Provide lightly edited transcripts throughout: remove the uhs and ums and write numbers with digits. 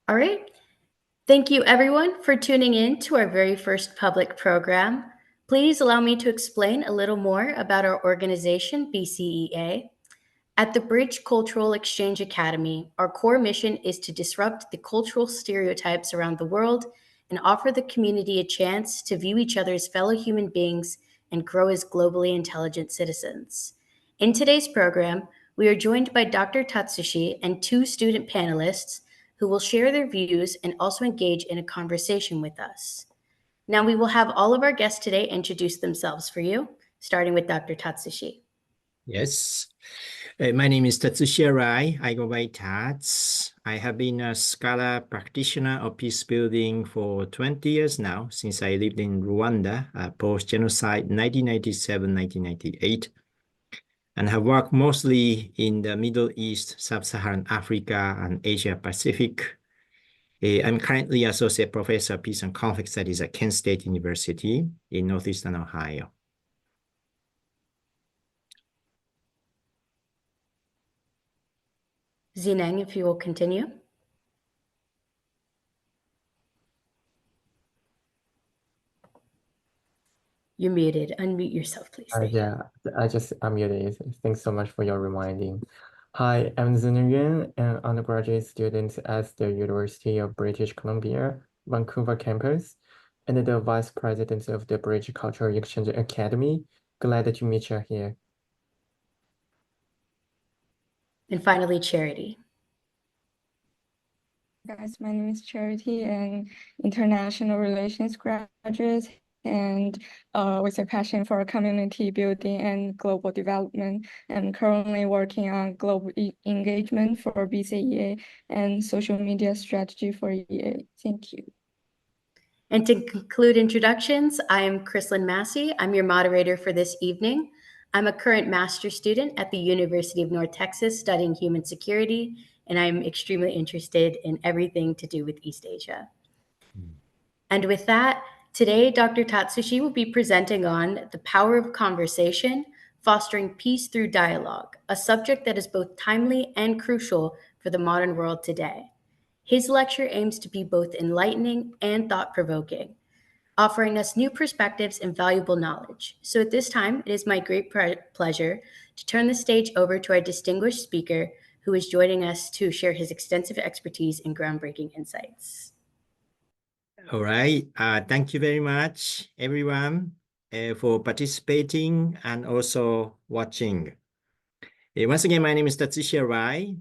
All right. Thank you, everyone, for tuning in to our very first public program. Please allow me to explain a little more about our organization, BCEA. At the Bridge Cultural Exchange Academy, our core mission is to disrupt the cultural stereotypes around the world and offer the community a chance to view each other as fellow human beings and grow as globally intelligent citizens. In today's program, we are joined by Dr. Tatsushi and two student panelists who will share their views and also engage in a conversation with us. Now, we will have all of our guests today introduce themselves for you, starting with Dr. Tatsushi. Yes. My name is Tatsushi Arai. I go by Tats. I have been a scholar practitioner of peace building for 20 years now, since I lived in Rwanda post-genocide 1997-1998, and have worked mostly in the Middle East, Sub-Saharan Africa, and Asia Pacific. I'm currently Associate Professor of Peace and Conflict Studies at Kent State University in Northeastern Ohio. Zineng, if you will continue. You're muted. Unmute yourself, please. Yeah, I just unmuted. Thanks so much for your reminding. Hi, I'm Zhen Yuan, an undergraduate student at the University of British Columbia, Vancouver campus, and the Vice President of the Bridge Cultural Exchange Academy. Glad to meet you here. And finally, Charity. Guys, my name is Charity, and international relations graduate, and with a passion for community building and global development. I'm currently working on global engagement for BCEA and social media strategy for EA. Thank you. And to conclude introductions, I am Chrislyn Massey. I'm your moderator for this evening. I'm a current master's student at the University of North Texas studying human security, and I'm extremely interested in everything to do with East Asia. And with that, today, Dr. Tatsushi will be presenting on the power of conversation, fostering peace through dialogue, a subject that is both timely and crucial for the modern world today. His lecture aims to be both enlightening and thought-provoking, offering us new perspectives and valuable knowledge. So at this time, it is my great pleasure to turn the stage over to our distinguished speaker, who is joining us to share his extensive expertise and groundbreaking insights. All right. Thank you very much, everyone, for participating and also watching. Once again, my name is Tatsushi Arai.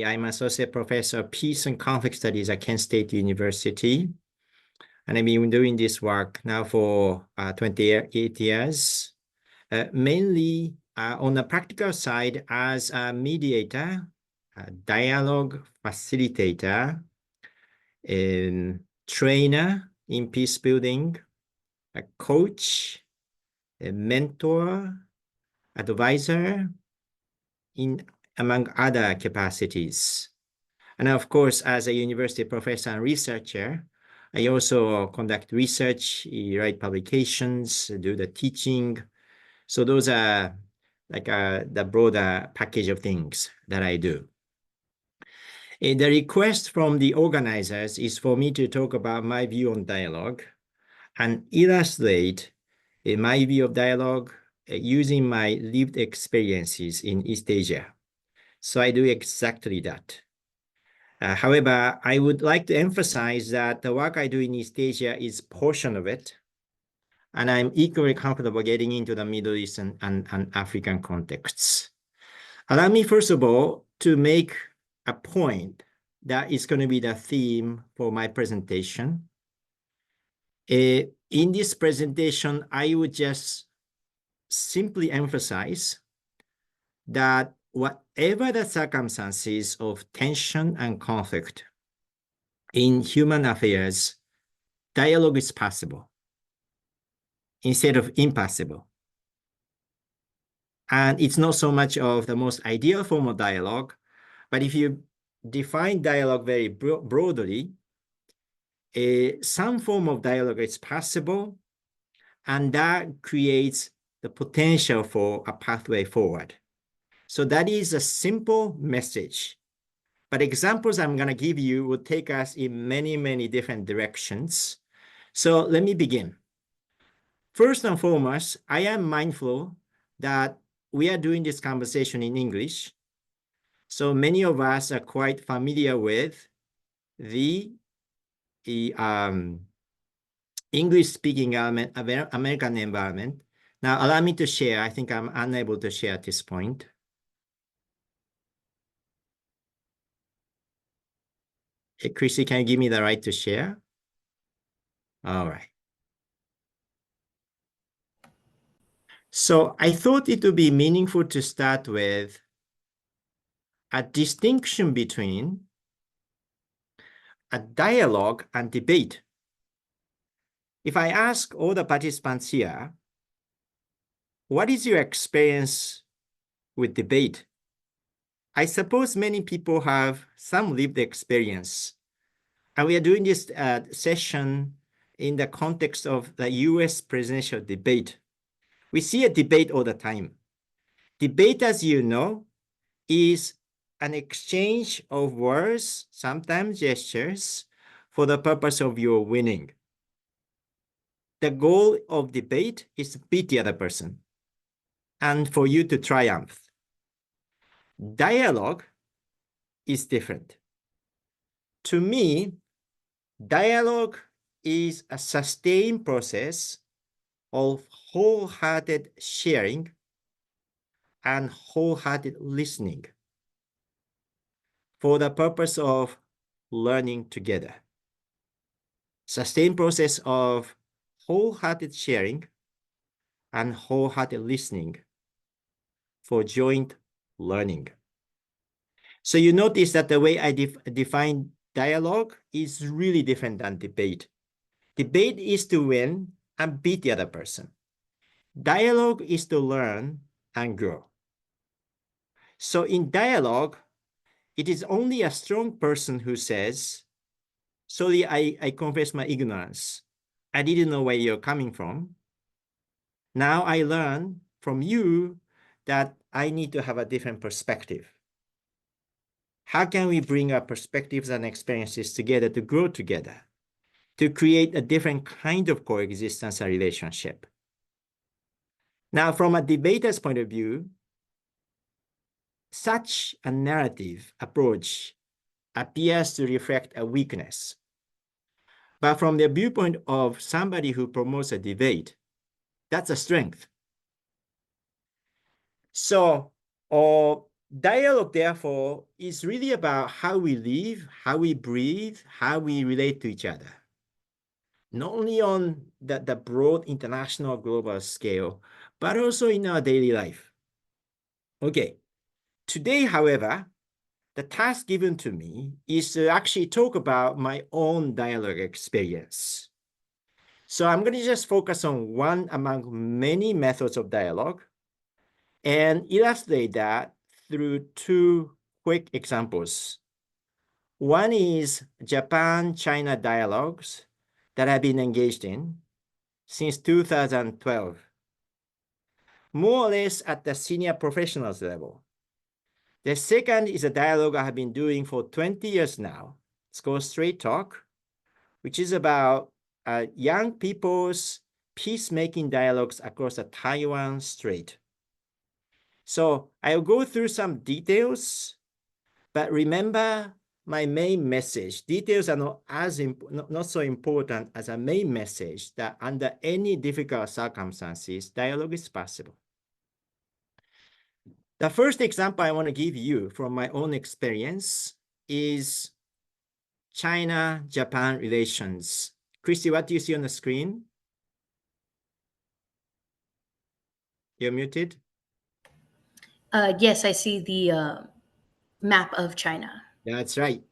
I'm Associate Professor of Peace and Conflict Studies at Kent State University. And I've been doing this work now for 28 years, mainly on the practical side as a mediator, a dialogue facilitator, trainer in peace building, a coach, a mentor, advisor, among other capacities. And of course, as a university professor and researcher, I also conduct research, write publications, do the teaching. So those are like the broader package of things that I do. The request from the organizers is for me to talk about my view on dialogue and illustrate my view of dialogue using my lived experiences in East Asia. So I do exactly that. However, I would like to emphasize that the work I do in East Asia is a portion of it, and I'm equally comfortable getting into the Middle Eastern and African contexts. Allow me, first of all, to make a point that is going to be the theme for my presentation. In this presentation, I would just simply emphasize that whatever the circumstances of tension and conflict in human affairs, dialogue is possible instead of impossible. And it's not so much of the most ideal form of dialogue, but if you define dialogue very broadly, some form of dialogue is possible, and that creates the potential for a pathway forward. So that is a simple message But examples I'm going to give you will take us in many, many different directions. So let me begin. First and foremost, I am mindful that we are doing this conversation in English. So many of us are quite familiar with the English-speaking American environment. Now, allow me to share. I think I'm unable to share at this point. Hey, Chrissy, can you give me the right to share? All right. So I thought it would be meaningful to start with a distinction between a dialogue and debate. If I ask all the participants here, what is your experience with debate? I suppose many people have some lived experience. And we are doing this session in the context of the US presidential debate. We see a debate all the time. Debate, as you know, is an exchange of words, sometimes gestures, for the purpose of your winning. The goal of debate is to beat the other person and for you to triumph. Dialogue is different. To me, dialogue is a sustained process of wholehearted sharing and wholehearted listening for the purpose of learning together. Sustained process of wholehearted sharing and wholehearted listening for joint learning. So you notice that the way I define dialogue is really different than debate. Debate is to win and beat the other person. Dialogue is to learn and grow. So in dialogue, it is only a strong person who says, sorry, I confess my ignorance. I didn't know where you're coming from. Now I learn from you that I need to have a different perspective. How can we bring our perspectives and experiences together to grow together, to create a different kind of coexistence and relationship? Now, from a debater's point of view, such a narrative approach appears to reflect a weakness. But from the viewpoint of somebody who promotes a debate, that's a strength. So dialogue, therefore, is really about how we live, how we breathe, how we relate to each other. Not only on the broad international global scale, but also in our daily life. Okay, today, however, the task given to me is to actually talk about my own dialogue experience. So I'm going to just focus on one among many methods of dialogue and illustrate that through two quick examples. One is Japan-China dialogues that I've been engaged in since 2012, more or less at the senior professionals level. The second is a dialogue I have been doing for 20 years now. It's called Straight Talk, which is about young people's peacemaking dialogues across the Taiwan Strait. So I'll go through some details, but remember my main message. Details are not so important as a main message that under any difficult circumstances, dialogue is possible. The first example I want to give you from my own experience is China-Japan relations. Christy, what do you see on the screen? You're muted. Yes, I see the map of China. That's right.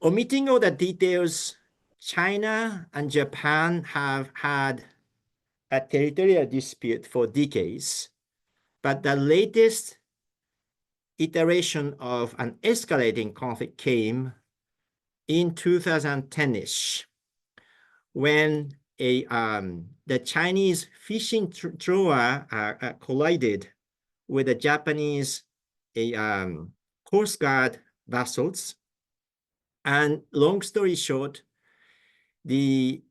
Omitting all the details, China and Japan have had a territorial dispute for decades, but the latest iteration of an escalating conflict came in 2010-ish, when the Chinese fishing trawler collided with a Japanese Coast Guard vessels. And long story short, the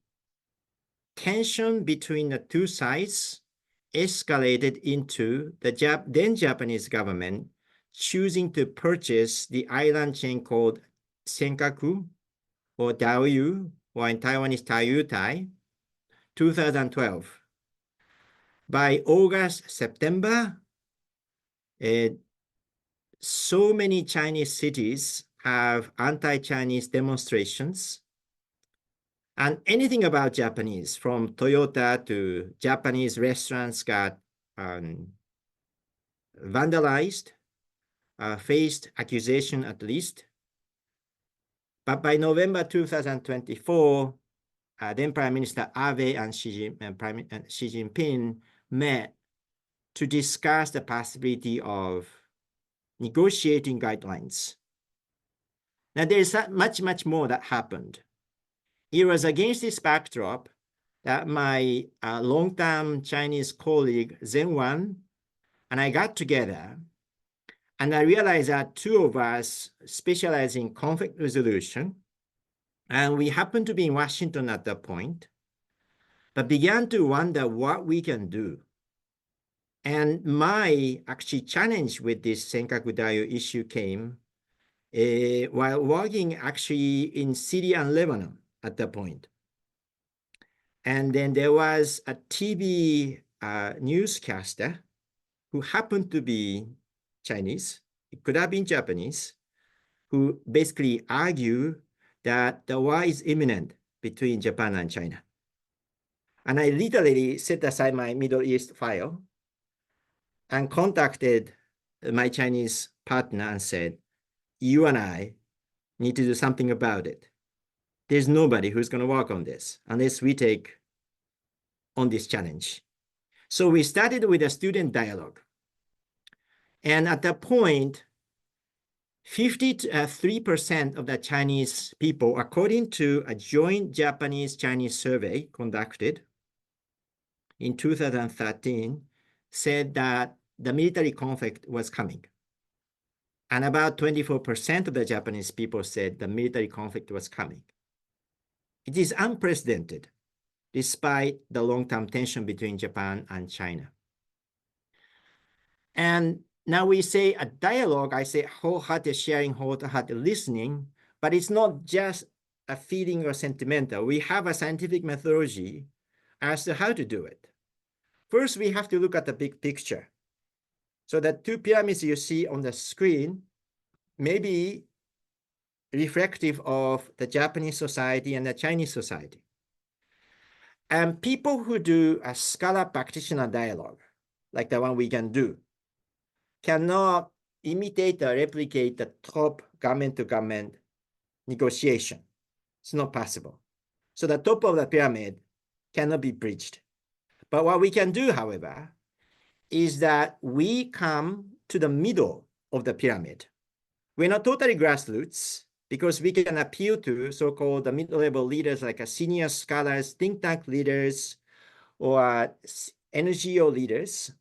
tension between the two sides escalated into the then Japanese government choosing to purchase the island chain called Senkaku or Daoyu, or in Taiwanese Taiyutai, 2012. By August, September, so many Chinese cities have anti-Chinese demonstrations. And anything about Japanese, from Toyota to Japanese restaurants, got vandalized, faced accusation at least. But by November 2024, then Prime Minister Abe and Xi Jinping met to discuss the possibility of negotiating guidelines. Now, there is much, much more that happened. It was against this backdrop that my long-term Chinese colleague, Zhen Wan, and I got together, and I realized that two of us specialize in conflict resolution, and we happened to be in Washington at that point, but began to wonder what we can do. And my actually challenge with this Senkaku Dayo issue came while working actually in Syria and Lebanon at that point. And then there was a TV newscaster who happened to be Chinese, it could have been Japanese, who basically argued that the war is imminent between Japan and China. And I literally set aside my Middle East file and contacted my Chinese partner and said, you and I need to do something about it. There's nobody who's going to work on this unless we take on this challenge. So we started with a student dialogue. And at that point, 53% of the Chinese people, according to a joint Japanese-Chinese survey conducted in 2013, said that the military conflict was coming. And about 24% of the Japanese people said the military conflict was coming. It is unprecedented, despite the long-term tension between Japan and China. And now we say a dialogue, I say wholehearted sharing, wholehearted listening, but it's not just a feeling or sentimental. We have a scientific methodology as to how to do it. First, we have to look at the big picture. So the two pyramids you see on the screen may be reflective of the Japanese society and the Chinese society. And people who do a scholar-practitioner dialogue, like the one we can do, cannot imitate or replicate the top government-to-government negotiation. It's not possible. So the top of the pyramid cannot be breached. But what we can do, however, is that we come to the middle of the pyramid. We're not totally grassroots because we can appeal to so-called the mid-level leaders like senior scholars, think tank leaders, or NGO leaders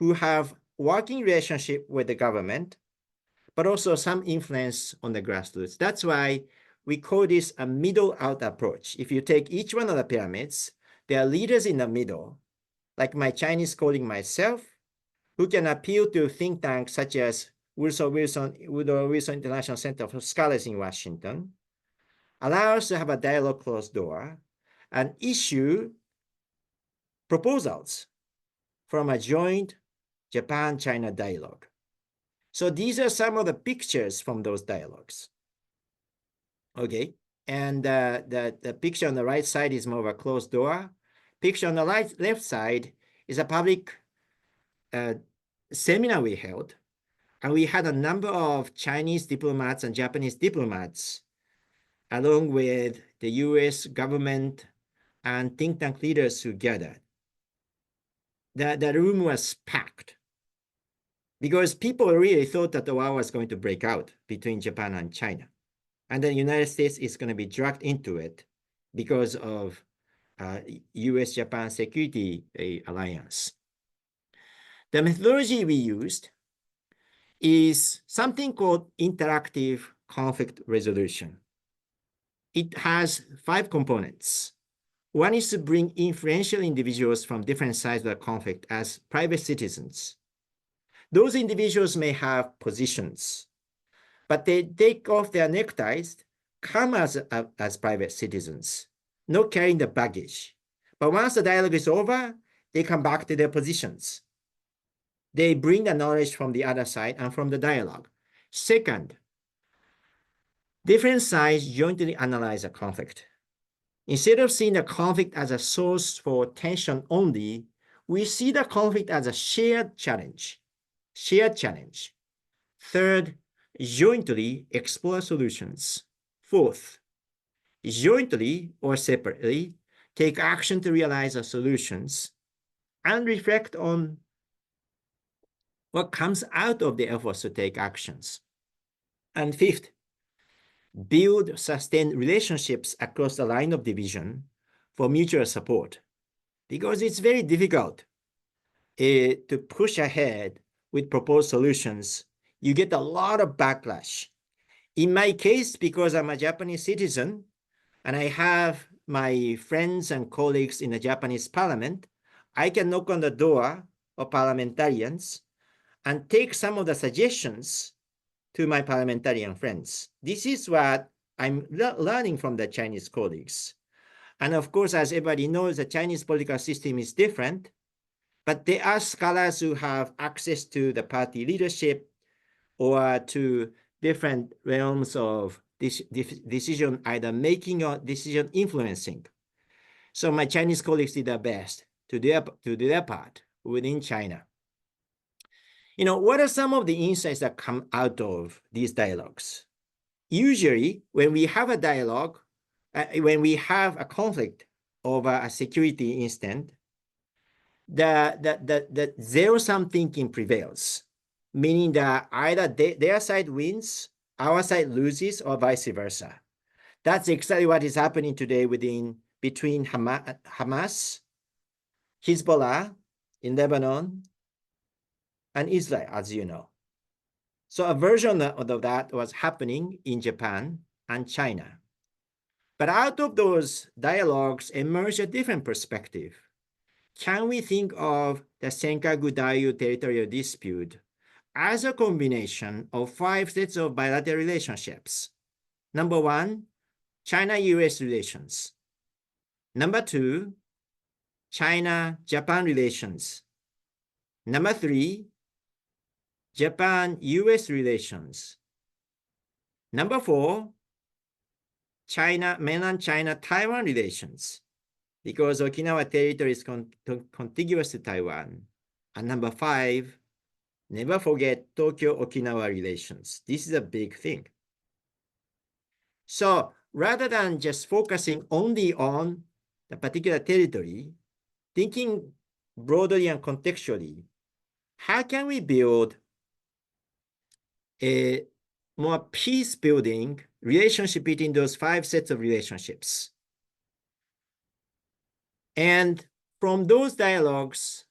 who have working relationship with the government, but also some influence on the grassroots. That's why we call this a middle-out approach. If you take each one of the pyramids, there are leaders in the middle, like my Chinese colleague myself, who can appeal to think tanks such as Woodrow Wilson International Center for Scholars in Washington, allow us to have a dialogue closed door, and issue proposals from a joint Japan-China dialogue. So these are some of the pictures from those dialogues. Okay, and the picture on the right side is more of a closed door. Picture on the left side is a public seminar we held, and we had a number of Chinese diplomats and Japanese diplomats, along with the US government and think tank leaders who gathered. The room was packed because people really thought that the war was going to break out between Japan and China. And the United States is going to be dragged into it because of US-Japan security alliance. The methodology we used is something called interactive conflict resolution. It has 5 components. One is to bring influential individuals from different sides of the conflict as private citizens. Those individuals may have positions, but they take off their neckties, come as private citizens, not carrying the baggage. But once the dialogue is over, they come back to their positions. They bring the knowledge from the other side and from the dialogue. Second, different sides jointly analyze a conflict. Instead of seeing the conflict as a source for tension only, we see the conflict as a shared challenge. Shared challenge. Third, jointly explore solutions. Fourth, jointly or separately take action to realize the solutions and reflect on what comes out of the efforts to take actions. And fifth, build sustained relationships across the line of division for mutual support, because it's very difficult to push ahead with proposed solutions. You get a lot of backlash. In my case, because I'm a Japanese citizen and I have my friends and colleagues in the Japanese parliament, I can knock on the door of parliamentarians and take some of the suggestions to my parliamentarian friends. This is what I'm learning from the Chinese colleagues. And of course, as everybody knows, the Chinese political system is different, but there are scholars who have access to the party leadership or to different realms of decision either making or decision influencing. So my Chinese colleagues did their best to do their part within China. What are some of the insights that come out of these dialogues? Usually, when we have a dialogue, when we have a conflict over a security incident, the zero-sum thinking prevails, meaning that either their side wins, our side loses, or vice versa. That's exactly what is happening today between Hamas, Hezbollah in Lebanon, and Israel, as you know. So a version of that was happening in Japan and China. But out of those dialogues emerged a different perspective. Can we think of the Senkaku-Dayu territorial dispute as a combination of 5 sets of bilateral relationships? Number 1, China-US relations. Number 2, China-Japan relations. Number 3, Japan-US relations. Number 4, mainland China-Taiwan relations, because Okinawa territory is contiguous to Taiwan. And number 5, never forget Tokyo-Okinawa relations. This is a big thing. So rather than just focusing only on the particular territory, thinking broadly and contextually, how can we build a more peace-building relationship between those 5 sets of relationships? And from those dialogues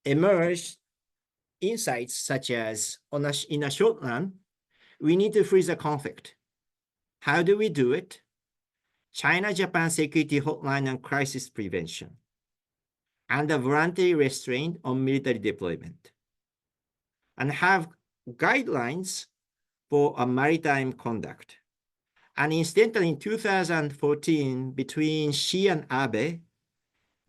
emerged insights such as, in a short run, we need to freeze the conflict. How do we do it? China-Japan security hotline and crisis prevention, and a voluntary restraint on military deployment, and have guidelines for a maritime conduct. And incidentally, in 2014, between Xi and Abe,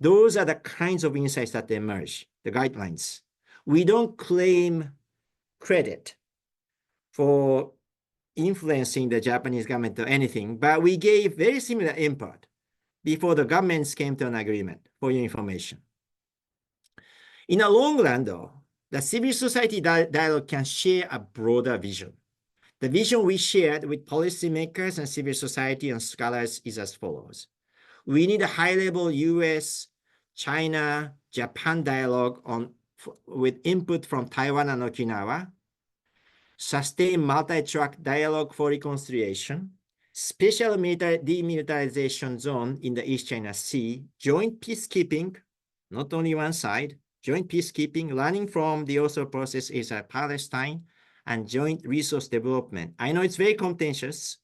those are the kinds of insights that emerge, the guidelines. We don't claim credit for influencing the Japanese government or anything, but we gave very similar input before the governments came to an agreement, for your information. In the long run, though, the civil society dialogue can share a broader vision. The vision we shared with policymakers and civil society and scholars is as follows. We need a high-level US, China, Japan dialogue with input from Taiwan and Okinawa, sustain multi-track dialogue for reconciliation, special demilitarization zone in the East China Sea, joint peacekeeping, not only one side, joint peacekeeping, learning from the Oslo process is Palestine, and joint resource development. I know it's very contentious,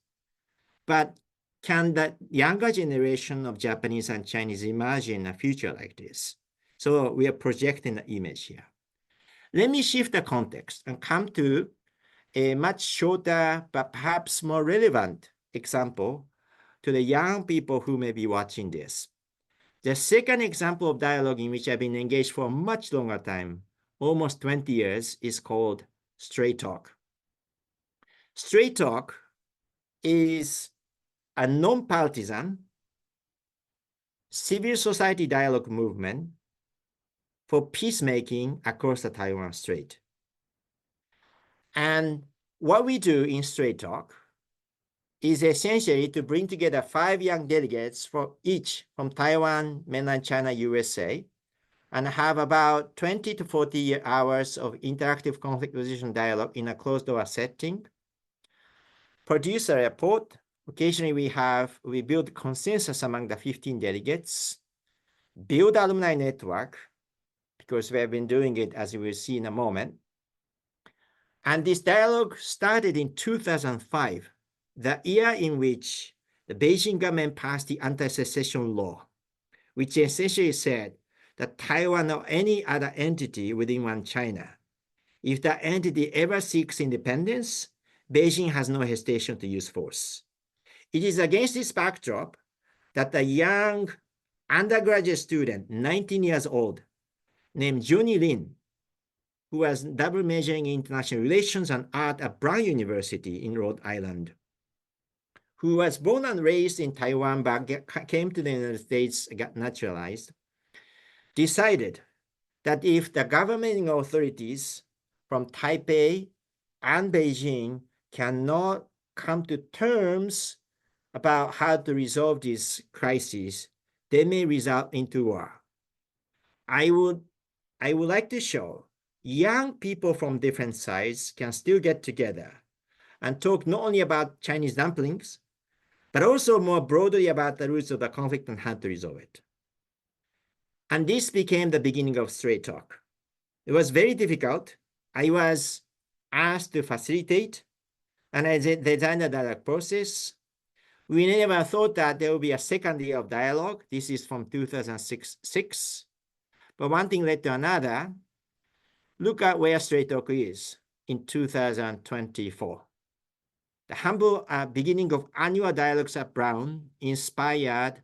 but can the younger generation of Japanese and Chinese imagine a future like this? So we are projecting the image here. Let me shift the context and come to a much shorter, but perhaps more relevant example to the young people who may be watching this. The second example of dialogue in which I've been engaged for a much longer time, almost 20 years, is called Straight Talk. Straight Talk is a non-partisan civil society dialogue movement for peacemaking across the Taiwan Strait. And what we do in Straight Talk is essentially to bring together 5 young delegates for each from Taiwan, mainland China, USA, and have about 20 to 40 hours of interactive conflict resolution dialogue in a closed-door setting. Produce a report. Occasionally we build consensus among the 15 delegates, build alumni network, because we have been doing it as you will see in a moment. And this dialogue started in 2005, the year in which the Beijing government passed the anti-secession law, which essentially said that Taiwan or any other entity within one China, if the entity ever seeks independence, Beijing has no hesitation to use force. It is against this backdrop that a young undergraduate student, 19 years old, named Johnny Lin, who was double majoring in international relations and art at Brown University in Rhode Island, who was born and raised in Taiwan but came to the United States, got naturalized, decided that if the governing authorities from Taipei and Beijing cannot come to terms about how to resolve this crisis, they may result into war. I would like to show young people from different sides can still get together and talk not only about Chinese dumplings, but also more broadly about the roots of the conflict and how to resolve it. And this became the beginning of Straight Talk. It was very difficult. I was asked to facilitate, and I designed a dialogue process. We never thought that there would be a second year of dialogue. This is from 2006. But one thing led to another. Look at where Straight Talk is in 2024. The humble beginning of annual dialogues at Brown inspired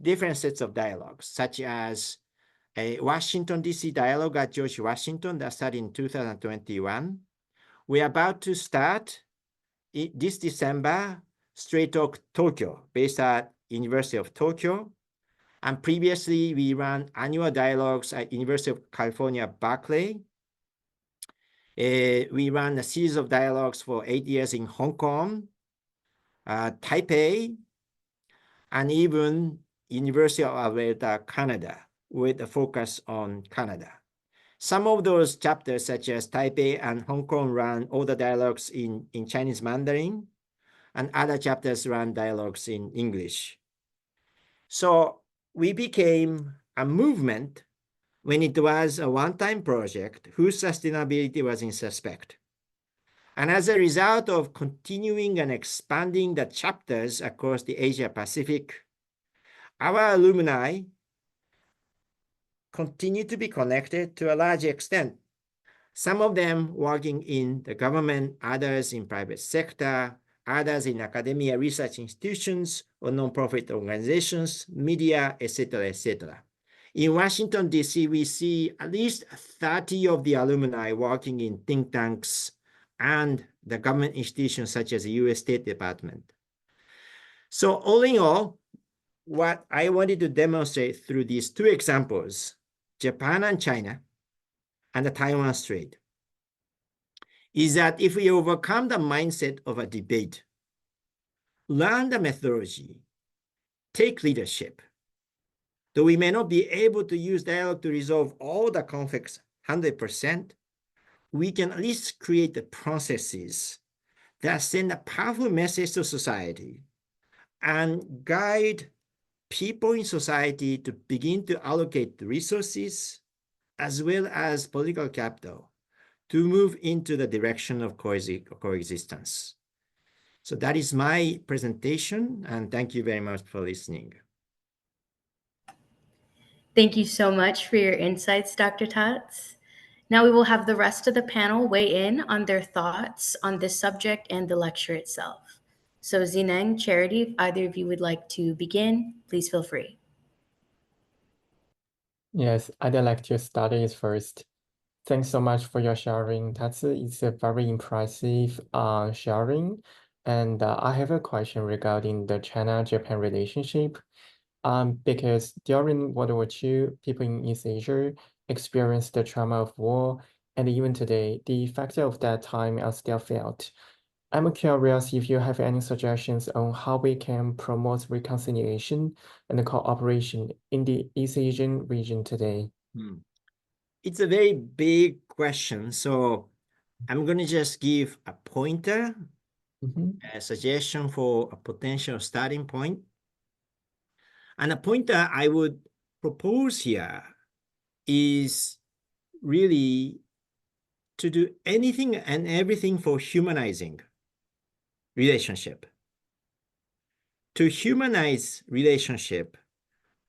different sets of dialogues, such as a Washington, D.C. dialogue at George Washington that started in 2021. We're about to start this December, Straight Talk Tokyo, based at University of Tokyo. And previously, we ran annual dialogues at University of California, Berkeley. We ran a series of dialogues for 8 years in Hong Kong, Taipei, and even University of Alberta, Canada, with a focus on Canada. Some of those chapters, such as Taipei and Hong Kong, ran all the dialogues in Chinese Mandarin, and other chapters ran dialogues in English. So we became a movement when it was a one-time project whose sustainability was in suspect. And as a result of continuing and expanding the chapters across the Asia Pacific, our alumni continue to be connected to a large extent. Some of them working in the government, others in private sector, others in academia, research institutions, or nonprofit organizations, media, etc., etc. In Washington, D.C., we see at least 30 of the alumni working in think tanks and the government institutions such as the U.S. State Department. So all in all, what I wanted to demonstrate through these 2 examples, Japan and China, and the Taiwan Strait, is that if we overcome the mindset of a debate, learn the methodology, take leadership, though we may not be able to use dialogue to resolve all the conflicts 100%, we can at least create the processes that send a powerful message to society and guide people in society to begin to allocate the resources as well as political capital to move into the direction of coexistence. So that is my presentation, and thank you very much for listening. Thank you so much for your insights, Dr. Tots. Now we will have the rest of the panel weigh in on their thoughts on this subject and the lecture itself. So Zineng, Charity, if either of you would like to begin, please feel free. Yes, I'd like to start it first. Thanks so much for your sharing, Tatsu. It's a very impressive sharing. And I have a question regarding the China-Japan relationship. Because during World War II, people in East Asia experienced the trauma of war, and even today, the effects of that time are still felt. I'm curious if you have any suggestions on how we can promote reconciliation and cooperation in the East Asian region today. It's a very big question, so I'm going to just give a pointer, a suggestion for a potential starting point. And a pointer I would propose here is really to do anything and everything for humanizing relationship. To humanize relationship,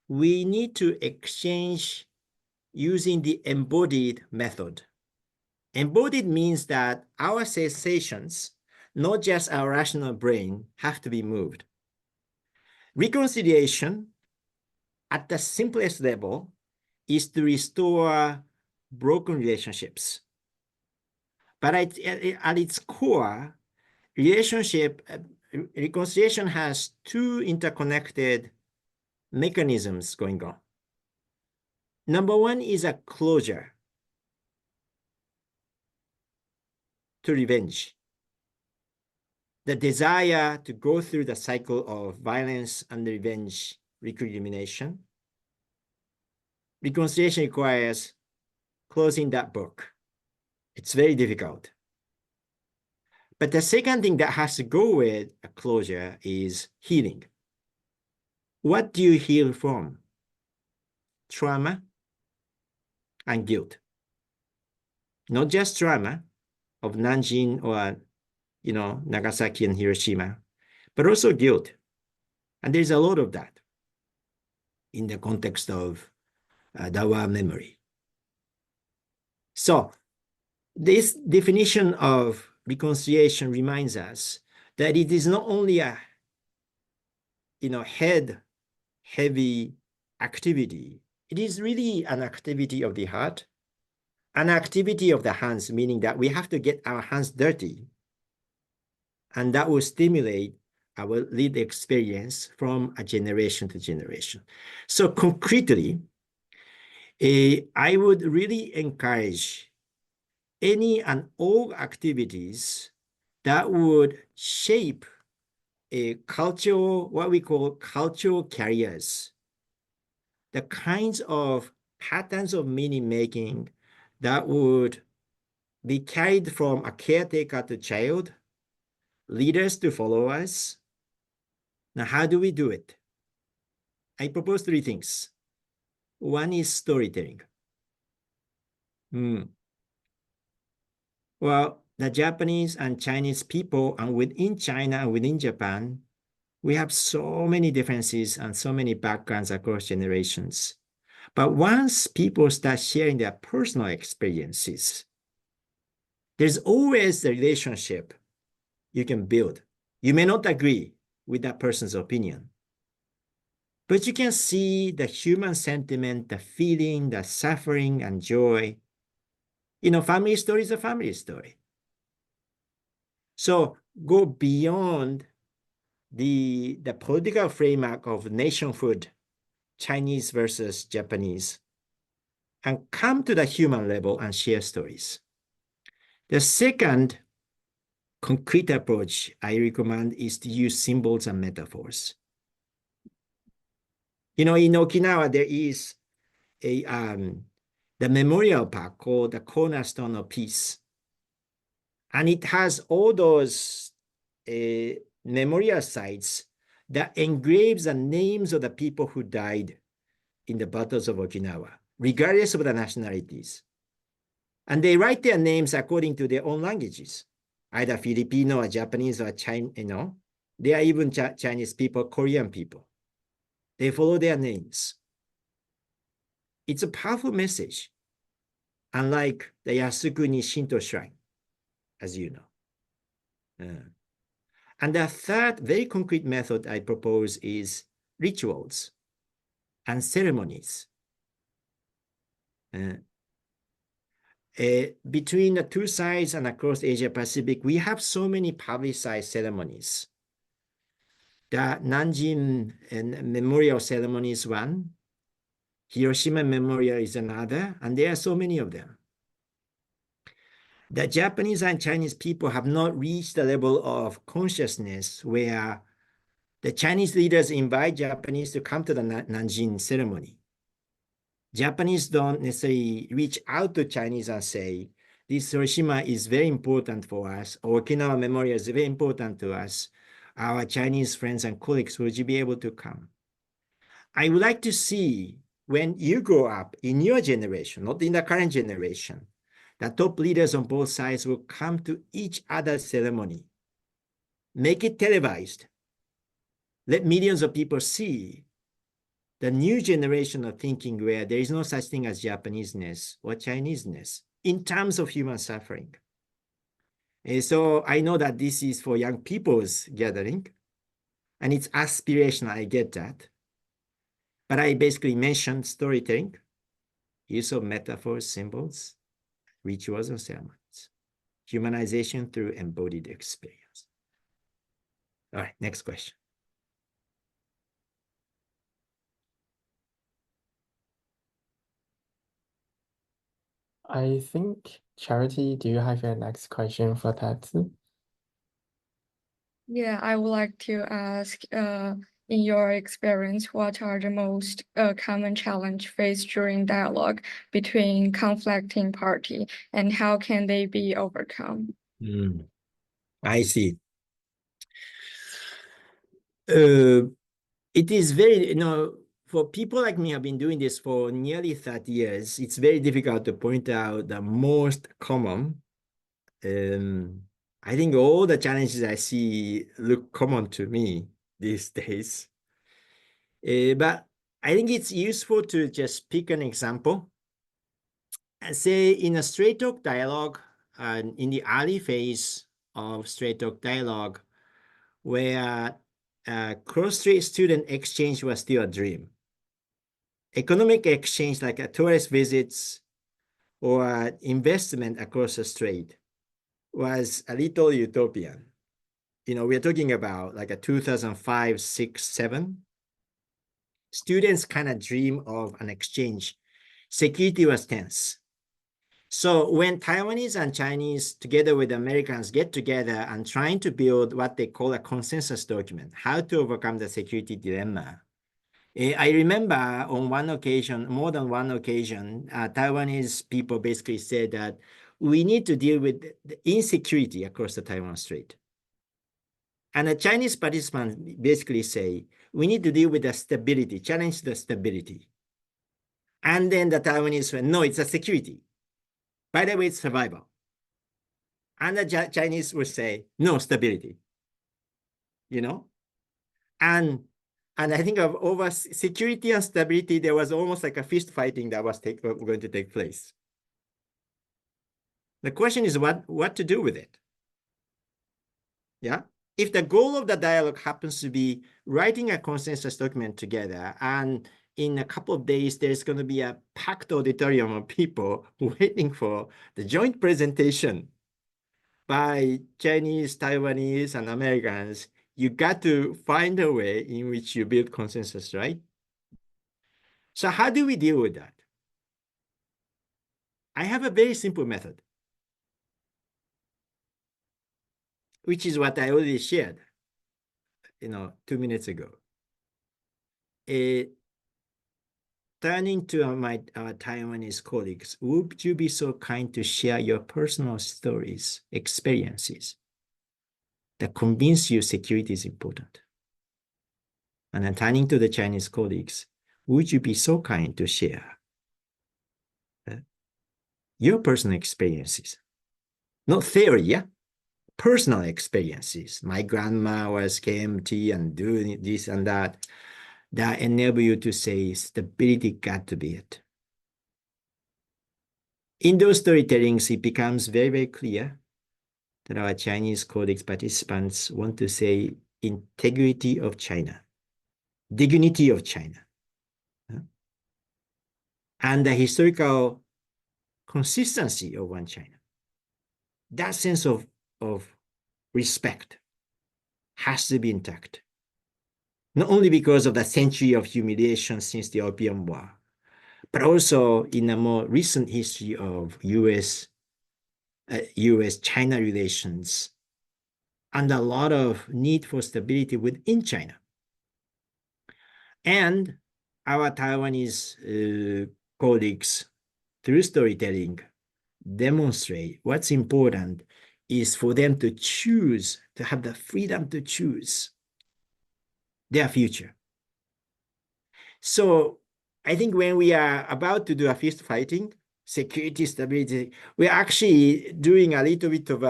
we need to exchange using the embodied method. Embodied means that our sensations, not just our rational brain, have to be moved. Reconciliation, at the simplest level, is to restore broken relationships. But at its core, reconciliation has two interconnected mechanisms going on. Number one is a closure to revenge. The desire to go through the cycle of violence and revenge, recrimination. Reconciliation requires closing that book. It's very difficult. But the second thing that has to go with a closure is healing. What do you heal from? Trauma and guilt. Not just trauma of Nanjing or Nagasaki and Hiroshima, but also guilt. And there's a lot of that in the context of Dawa memory. So this definition of reconciliation reminds us that it is not only a head-heavy activity, it is really an activity of the heart, an activity of the hands, meaning that we have to get our hands dirty, and that will stimulate our lived experience from a generation to generation. So concretely, I would really encourage any and all activities that would shape a cultural, what we call cultural carriers, the kinds of patterns of meaning making that would be carried from a caretaker to child, leaders to followers. Now, how do we do it? I propose three things. One is storytelling. Well, the Japanese and Chinese people, and within China and within Japan, we have so many differences and so many backgrounds across generations. But once people start sharing their personal experiences, there's always the relationship you can build. You may not agree with that person's opinion, but you can see the human sentiment, the feeling, the suffering and joy. Family story is a family story. So go beyond the political framework of nationhood, Chinese versus Japanese, and come to the human level and share stories. The second concrete approach I recommend is to use symbols and metaphors. In Okinawa, there is the memorial park called the Cornerstone of Peace. And it has all those memorial sites that engraves the names of the people who died in the battles of Okinawa, regardless of the nationalities. And they write their names according to their own languages, either Filipino or Japanese or Chinese, They are even Chinese people, Korean people. They follow their names. It's a powerful message, unlike the Yasukuni Shinto shrine, as you know. And the third very concrete method I propose is rituals and ceremonies. Between the two sides and across Asia Pacific, we have so many publicized ceremonies. The Nanjing Memorial Ceremony is one. Hiroshima Memorial is another, and there are so many of them. The Japanese and Chinese people have not reached the level of consciousness where the Chinese leaders invite Japanese to come to the Nanjing ceremony. Japanese don't necessarily reach out to Chinese and say, this Hiroshima is very important for us, or Okinawa Memorial is very important to us. Our Chinese friends and colleagues, would you be able to come? I would like to see when you grow up in your generation, not in the current generation, the top leaders on both sides will come to each other's ceremony. Make it televised. Let millions of people see the new generation of thinking where there is no such thing as Japaneseness or Chineseness in terms of human suffering. And so I know that this is for young people's gathering, and it's aspirational, I get that. But I basically mentioned storytelling, use of metaphors, symbols, rituals, and ceremonies, humanization through embodied experience. All right, next question. I think, Charity, do you have your next question for Tatsu? Yeah, I would like to ask, in your experience, what are the most common challenge faced during dialogue between conflicting party, and how can they be overcome? I see. It is very, for people like me, I've been doing this for nearly 30 years. It's very difficult to point out the most common. I think all the challenges I see look common to me these days. But I think it's useful to just pick an example. Say in a straight talk dialogue, in the early phase of straight talk dialogue, where cross-strait student exchange was still a dream. Economic exchange like tourist visits or investment across the strait was a little utopian. We're talking about like a 2005, 6, 7. Students kind of dream of an exchange. Security was tense. So when Taiwanese and Chinese, together with Americans, get together and trying to build what they call a consensus document, how to overcome the security dilemma. I remember on one occasion, more than one occasion, Taiwanese people basically said that we need to deal with the insecurity across the Taiwan Strait. And the Chinese participants basically say, we need to deal with the stability, challenge the stability. And then the Taiwanese went, no, it's a security. By the way, it's survival. And the Chinese would say, no, stability. And I think of over security and stability, there was almost like a fist fighting that was going to take place. The question is what to do with it. Yeah. If the goal of the dialogue happens to be writing a consensus document together, and in a couple of days, there's going to be a packed auditorium of people waiting for the joint presentation by Chinese, Taiwanese, and Americans, you got to find a way in which you build consensus, right? So how do we deal with that? I have a very simple method, which is what I already shared, 2 minutes ago. Turning to our Taiwanese colleagues, would you be so kind to share your personal stories, experiences that convince you security is important? And then turning to the Chinese colleagues, would you be so kind to share your personal experiences, not theory, yeah? Personal experiences. My grandma was KMT and doing this and that enable you to say stability got to be it. In those storytellings, it becomes very, very clear that our Chinese Codex participants want to say integrity of China, dignity of China, and the historical consistency of one China. That sense of respect has to be intact. Not only because of the century of humiliation since the Opium War, but also in a more recent history of US-China relations and a lot of need for stability within China. And our Taiwanese colleagues, through storytelling, demonstrate what's important is for them to choose, to have the freedom to choose their future. So I think when we are about to do a fist fighting, security, stability, we're actually doing a little bit of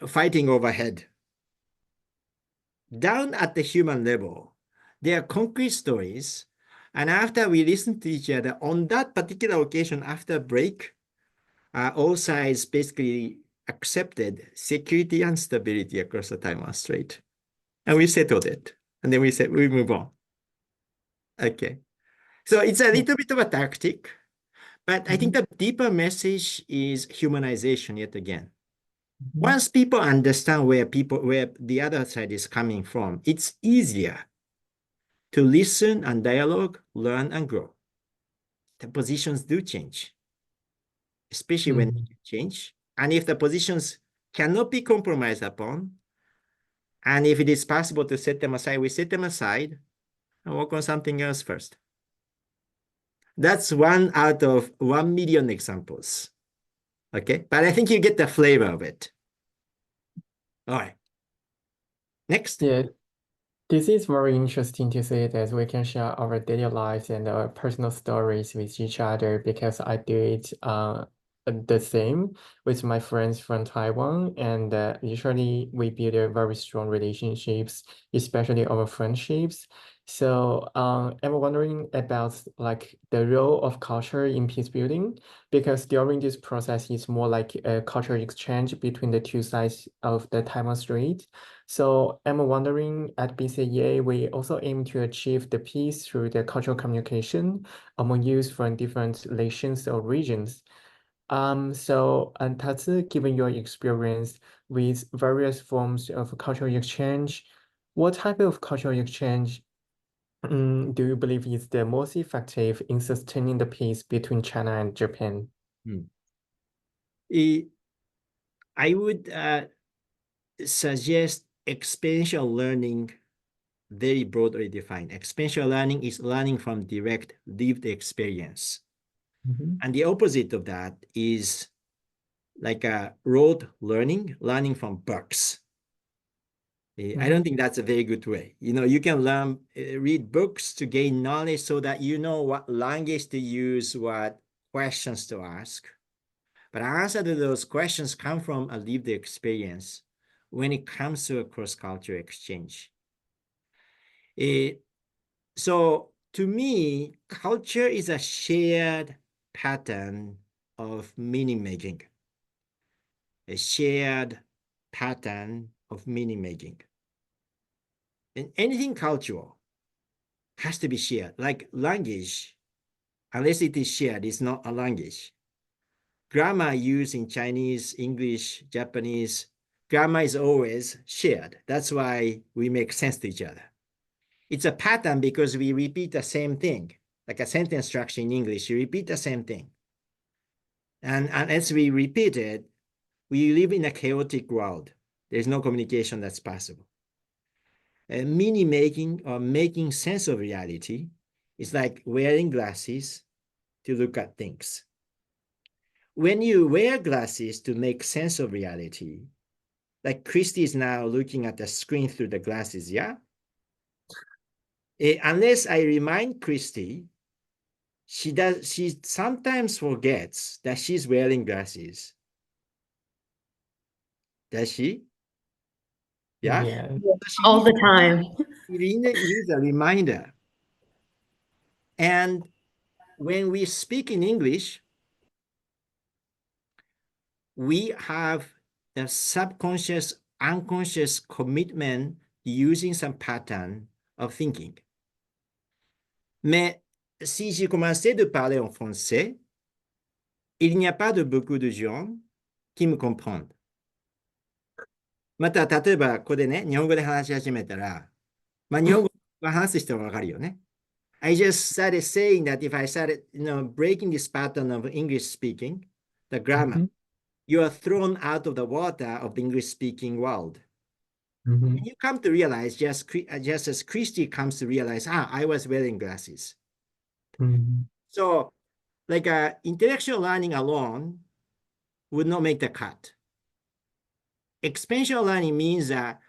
fighting overhead. Down at the human level, there are concrete stories. And after we listen to each other, on that particular occasion, after break, all sides basically accepted security and stability across the Taiwan Strait. And we settled it. And then we said, we move on. Okay. So it's a little bit of a tactic, but I think the deeper message is humanization yet again. Once people understand where the other side is coming from, it's easier to listen and dialogue, learn and grow. The positions do change, especially when they change. And if the positions cannot be compromised upon, and if it is possible to set them aside, we set them aside and work on something else first. That's one out of 1 million examples. Okay, but I think you get the flavor of it. All right. Next. Yeah, this is very interesting to see that we can share our daily lives and our personal stories with each other, because I do it the same with my friends from Taiwan, and usually we build a very strong relationships, especially our friendships. So I'm wondering about like the role of culture in peace building, because during this process it's more like a cultural exchange between the two sides of the Taiwan Strait. So I'm wondering, at BCEA, we also aim to achieve the peace through the cultural communication among youth from different nations or regions. And Tatsu, given your experience with various forms of cultural exchange, what type of cultural exchange do you believe is the most effective in sustaining the peace between China and Japan? I would suggest experiential learning, very broadly defined. Experiential learning is learning from direct lived experience. And the opposite of that is like a rote learning from books. I don't think that's a very good way. You can read books to gain knowledge so that you know what language to use, what questions to ask. But answer to those questions come from a lived experience when it comes to a cross-cultural exchange. So to me, culture is a shared pattern of meaning making. A shared pattern of meaning making. And anything cultural has to be shared. Like language, unless it is shared, it's not a language. Grammar used in Chinese, English, Japanese, grammar is always shared. That's why we make sense to each other. It's a pattern because we repeat the same thing. Like a sentence structure in English, you repeat the same thing. And as we repeat it, we live in a chaotic world. There's no communication that's possible. Meaning making or making sense of reality is like wearing glasses to look at things. When you wear glasses to make sense of reality, like Christy is now looking at the screen through the glasses, yeah? Unless I remind Christy, she sometimes forgets that she's wearing glasses. Does she? Yeah. Yeah. So she All the time. needs a reminder. And when we speak in English, we have the subconscious, unconscious commitment using some pattern of thinking. Mais si j'ai commencé de parler en français, il n'y a pas de beaucoup de gens qui me comprennent. また、例えば、ここでね、日本語で話し始めたら、日本語が話す人はわかるよね。I just started saying that if I started, breaking this pattern of English speaking, the grammar, you are thrown out of the water of the English speaking world. And you come to realize, just as Christy comes to realize, I was wearing glasses. So, like intellectual learning alone would not make the cut. Experiential learning means that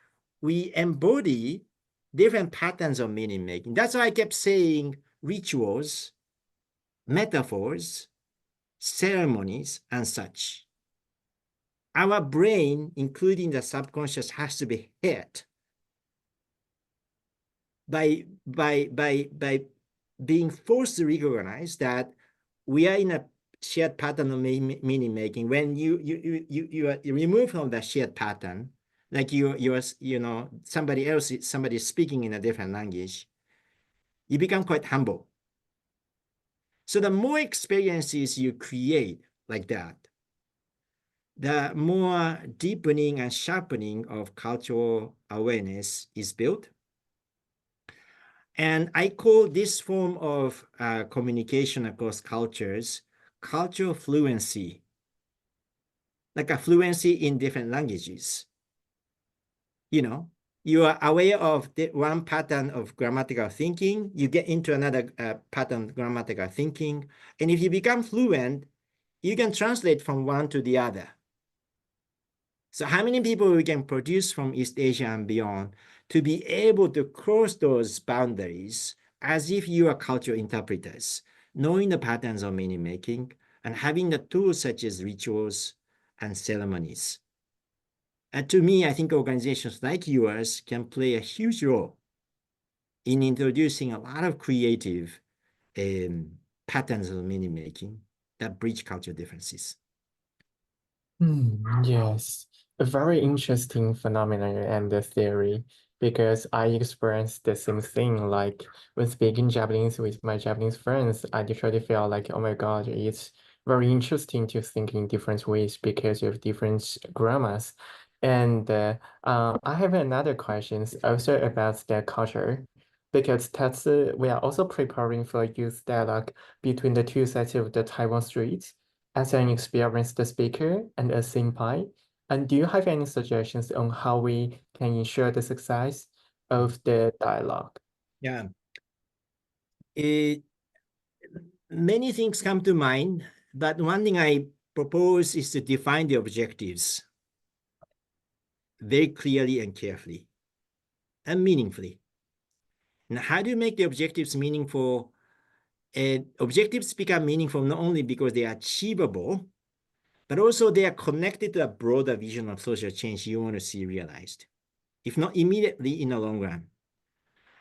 we embody different patterns of meaning making. That's why I kept saying rituals, metaphors, ceremonies, and such. Our brain, including the subconscious, has to be hit by being forced to recognize that we are in a shared pattern of meaning making. When you are removed from the shared pattern, like somebody speaking in a different language, you become quite humble. So the more experiences you create like that, the more deepening and sharpening of cultural awareness is built. And I call this form of communication across cultures cultural fluency, like a fluency in different languages. You are aware of the one pattern of grammatical thinking, you get into another pattern of grammatical thinking, and if you become fluent, you can translate from one to the other. So how many people we can produce from East Asia and beyond to be able to cross those boundaries as if you are cultural interpreters, knowing the patterns of meaning making and having the tools such as rituals and ceremonies. And to me, I think organizations like yours can play a huge role in introducing a lot of creative patterns of meaning making that bridge cultural differences. Yes, a very interesting phenomenon and the theory because I experienced the same thing. Like when speaking Japanese with my Japanese friends, I literally feel like, oh my God, it's very interesting to think in different ways because of different grammars. And I have another question also about the culture because we are also preparing for youth dialogue between the two sides of the Taiwan Strait as an experienced speaker and a senpai. And do you have any suggestions on how we can ensure the success of the dialogue? Yeah. Many things come to mind, but one thing I propose is to define the objectives very clearly and carefully and meaningfully. And how do you make the objectives meaningful? Objectives become meaningful not only because they are achievable, but also they are connected to a broader vision of social change you want to see realized, if not immediately in the long run.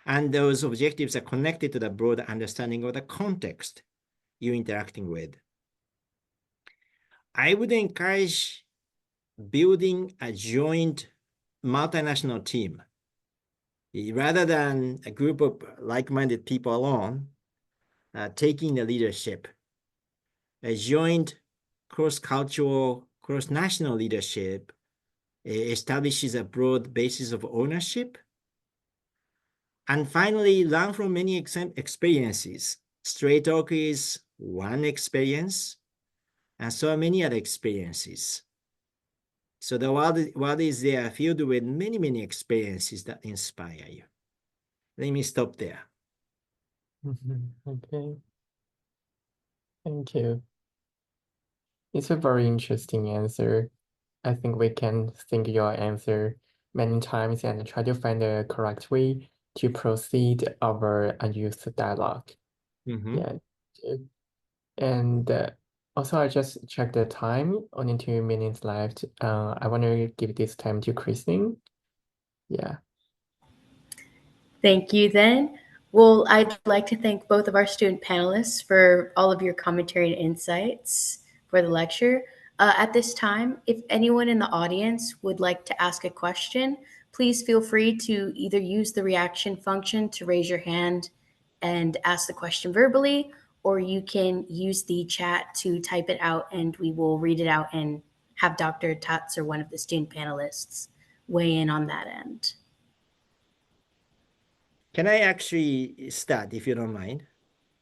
And those objectives are connected to the broader understanding of the context you're interacting with. I would encourage building a joint multinational team rather than a group of like-minded people alone taking the leadership. A joint cross-cultural, cross-national leadership establishes a broad basis of ownership. And finally, learn from many experiences. Straight talk is one experience, and so are many other experiences. So the world is there filled with many, many experiences that inspire you. Let me stop there. Okay, thank you. It's a very interesting answer. I think we can think your answer many times and try to find the correct way to proceed our youth dialogue. Yeah, And also, I just checked the time, only 2 minutes left. I want to give this time to Christine. Yeah. Thank you then. Well, I'd like to thank both of our student panelists for all of your commentary and insights for the lecture. At this time, if anyone in the audience would like to ask a question, please feel free to either use the reaction function to raise your hand and ask the question verbally, or you can use the chat to type it out and we will read it out and have Dr. Tatz or one of the student panelists weigh in on that end. Can I actually start, if you don't mind?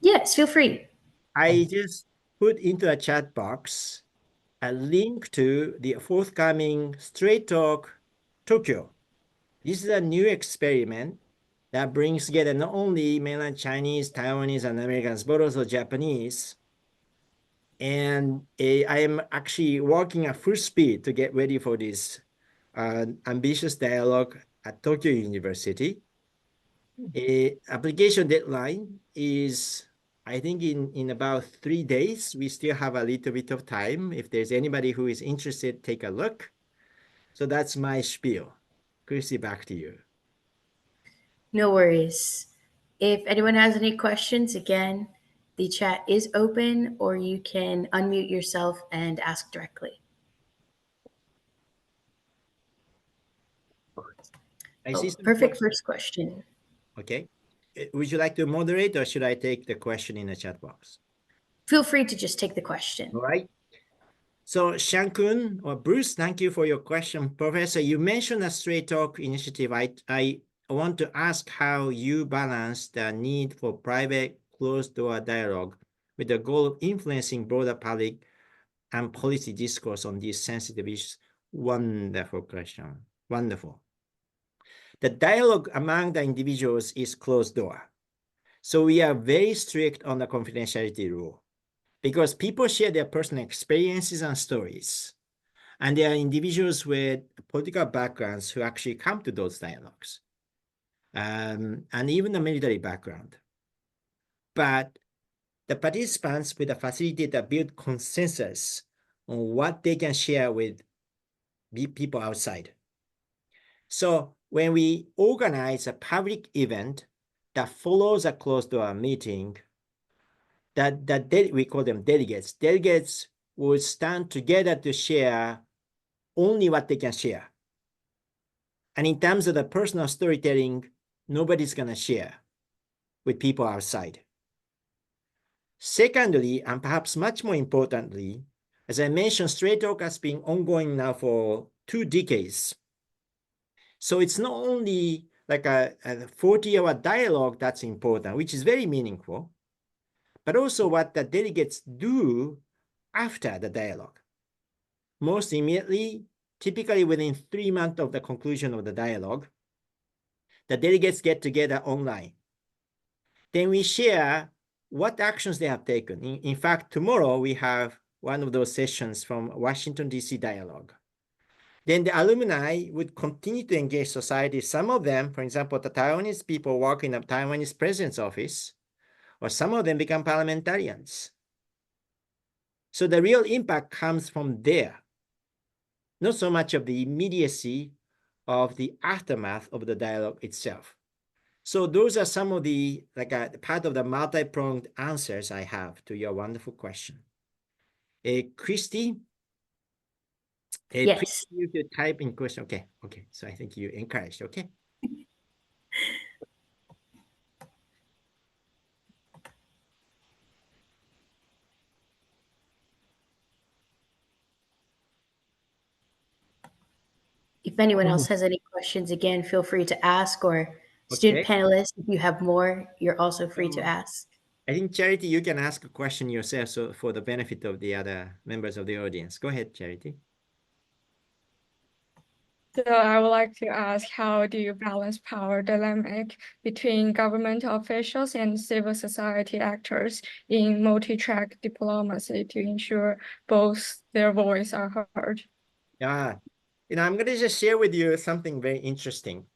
Yes, feel free. I just put into a chat box a link to the forthcoming Straight Talk Tokyo. This is a new experiment that brings together not only mainland Chinese, Taiwanese, and Americans, but also Japanese. And I am actually working at full speed to get ready for this ambitious dialogue at Tokyo University. Application deadline is, I think, in about 3 days. We still have a little bit of time. If there's anybody who is interested, take a look. So that's my spiel. Chrissy, back to you. No worries. If anyone has any questions, again, the chat is open or you can unmute yourself and ask directly. I see Oh, some perfect questions. first question. Okay. Would you like to moderate or should I take the question in the chat box? Feel free to just take the question. All right. So Shankun or Bruce, thank you for your question. Professor, you mentioned a Straight Talk initiative. I want to ask how you balance the need for private closed-door dialogue with the goal of influencing broader public and policy discourse on these sensitive issues. Wonderful question. Wonderful. The dialogue among the individuals is closed door. So we are very strict on the confidentiality rule because people share their personal experiences and stories. And there are individuals with political backgrounds who actually come to those dialogues, and even a military background. But the participants with a facilitator build consensus on what they can share with people outside. So when we organize a public event that follows a closed-door meeting, we call them delegates. Delegates will stand together to share only what they can share. And in terms of the personal storytelling, nobody's going to share with people outside. Secondly, and perhaps much more importantly, as I mentioned, Straight Talk has been ongoing now for 2 decades. So it's not only like a 40-hour dialogue that's important, which is very meaningful, but also what the delegates do after the dialogue. Most immediately, typically within 3 months of the conclusion of the dialogue, the delegates get together online. Then we share what actions they have taken. In fact, tomorrow we have one of those sessions from Washington, D.C. dialogue. Then the alumni would continue to engage society. Some of them, for example, the Taiwanese people work in the Taiwanese president's office, or some of them become parliamentarians. So the real impact comes from there, not so much of the immediacy of the aftermath of the dialogue itself. So those are some of the part of the multi-pronged answers I have to your wonderful question. Christy, Yes. please use your type in question. Okay. So I think you encouraged, okay? If anyone else has any questions, again, feel free to ask, or student Okay. panelists, if you have more, you're also free to ask. I think, Charity, you can ask a question yourself, so for the benefit of the other members of the audience. Go ahead, Charity. So I would like to ask, how do you balance power dynamic between government officials and civil society actors in multi-track diplomacy to ensure both their voice are heard? Yeah, I'm going to just share with you something very interesting.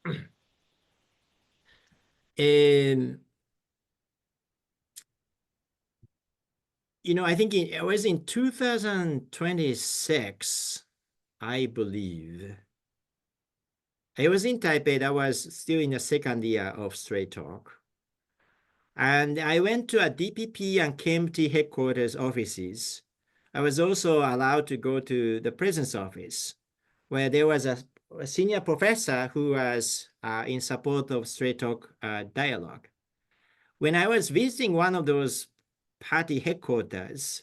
I think it was in 2026, I believe. I was in Taipei. I was still in the second year of Straight Talk. And I went to a DPP and KMT headquarters offices. I was also allowed to go to the president's office, where there was a senior professor who was in support of Straight Talk dialogue. When I was visiting one of those party headquarters,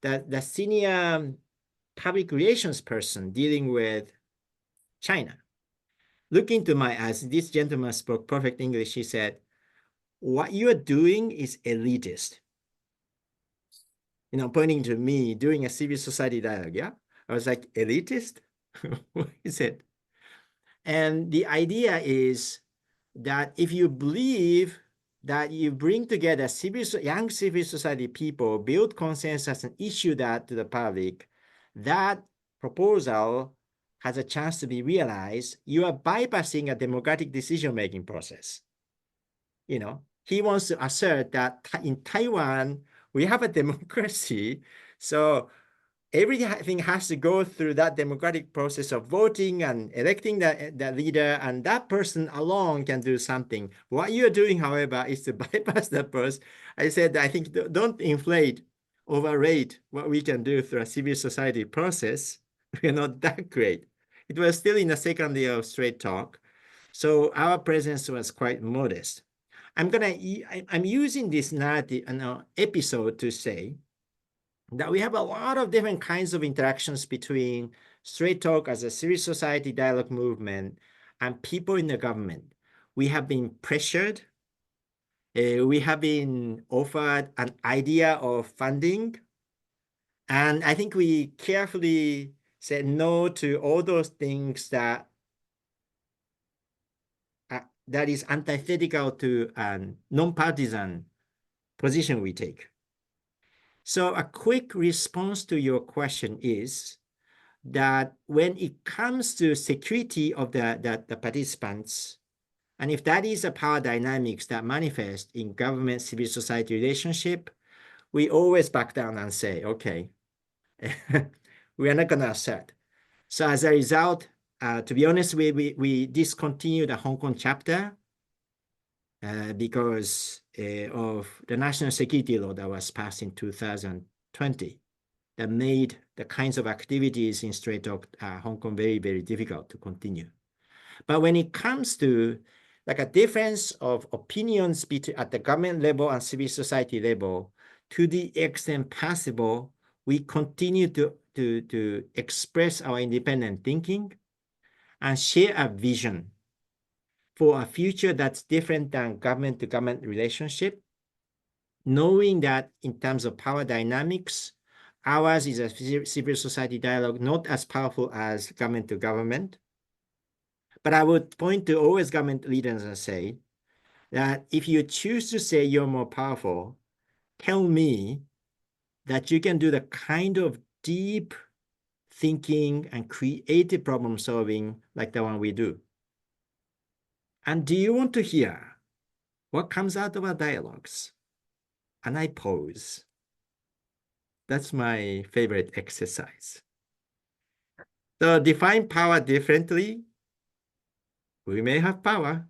the senior public relations person dealing with China looked into my eyes. This gentleman spoke perfect English. He said, "What you are doing is elitist." Pointing to me doing a civil society dialogue. Yeah, I was like, elitist? What is it? And the idea is that if you believe that you bring together young civil society people, build consensus and issue that to the public, that proposal has a chance to be realized. You are bypassing a democratic decision-making process. He wants to assert that in Taiwan, we have a democracy. So everything has to go through that democratic process of voting and electing the leader, and that person alone can do something. What you're doing, however, is to bypass that person. I said, I think don't overrate what we can do through a civil society process. We're not that great. It was still in the second year of Straight Talk. So our presence was quite modest. I'm using this narrative episode to say that we have a lot of different kinds of interactions between Straight Talk as a civil society dialogue movement and people in the government. We have been pressured. We have been offered an idea of funding. And I think we carefully said no to all those things that is antithetical to a non-partisan position we take. So a quick response to your question is that when it comes to security of the participants, and if that is a power dynamics that manifest in government civil society relationship, we always back down and say, okay, we are not going to assert. So as a result, to be honest, we discontinued the Hong Kong chapter because of the national security law that was passed in 2020 that made the kinds of activities in Straight Talk Hong Kong very, very difficult to continue. But when it comes to like a difference of opinions at the government level and civil society level, to the extent possible, we continue to express our independent thinking and share a vision for a future that's different than government-to-government relationship, knowing that in terms of power dynamics, ours is a civil society dialogue not as powerful as government-to-government. But I would point to always government leaders and say that if you choose to say you're more powerful, tell me that you can do the kind of deep thinking and creative problem solving like the one we do. And do you want to hear what comes out of our dialogues? And I pause. That's my favorite exercise. So define power differently. We may have power.